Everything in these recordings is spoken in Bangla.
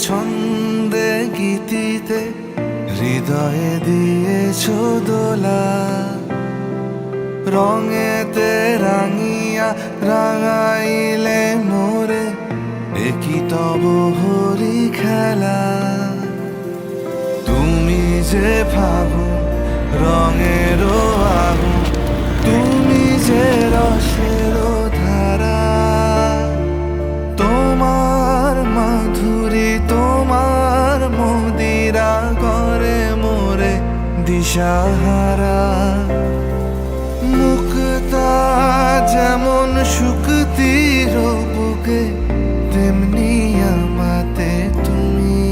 ছন্দে গীতিতে হৃদয়ে দিয়েছো দোলা, রঙেতে রাঙিয়া রাঙাইলে মোরে, একই তব হরি খেলা। তুমি যে ফাগুন রঙেরও আগুন, তুমি যে রসেরও ধারা, তোমার মাধুরী তোমার মদিরা করে মোরে দিশাহারা। মুক্তা যেমন শুকতির বুকে, তেমনি আমাতে তুমি।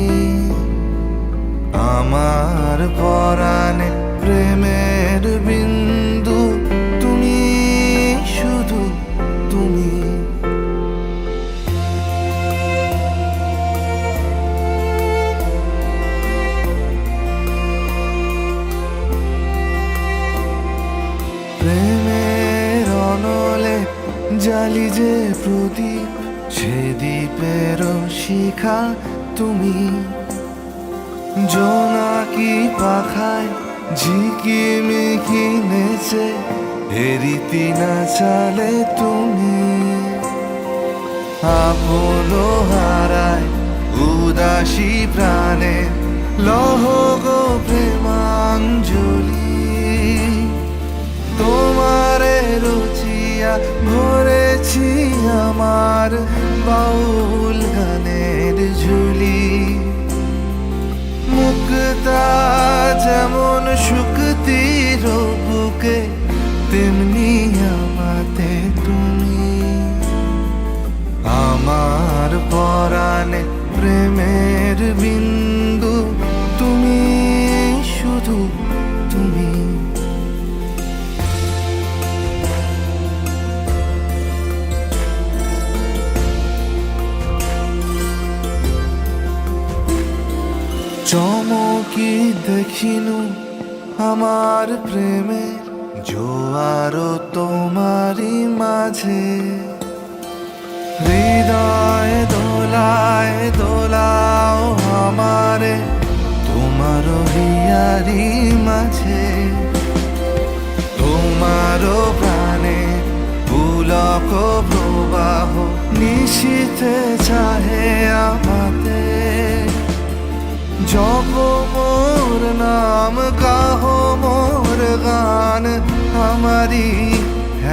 আমার পরাণে প্রেমের বিন্দু, তুমি শুধু তুমি। প্রেমের অনলে জালি যে প্রদীপ, সে দ্বীপের শিখা তুমি। জোনাকি পাখায় ঝিকিমিকি নেচে, এরিতি না চালে তুমি। আপন হারায় উদাসী প্রাণে, লহ গো প্রেমাঞ্জলি। তোমারে রুচিয়া ভরেছি আমার বাউল গানের ঝুলি। মুক্তা যেমন শুকতির বুকে, তেমনি আমাতে তুমি। আমার পরাণে প্রেমের বিন্দু, তুমি শুধু তুমি। চমকি দেখিনু আমার প্রেমের জোয়ার তোমারই মাঝে। হৃদয় দোলায় দোলাও আমারে, তোমার হিয়ারি মাঝে। তোমার প্রাণে পুলক প্রবাহ, নিশীথে চাহে আমাতে। জপ মোর নাম, গাহো মোর গান, আমারি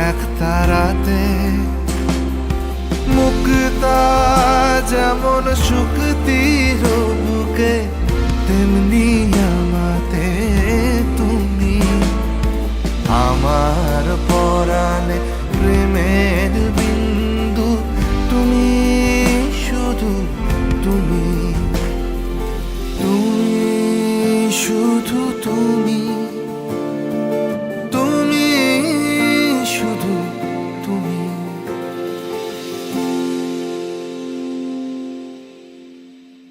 এক তারাতে। মুক্তা যেমন শুকতির বুকে, তেমনি আমাতে তুমি। আমার পরাণে প্রেমের বিন্দু, তুমি শুধু তুমি। তুমি শুধু তুমি।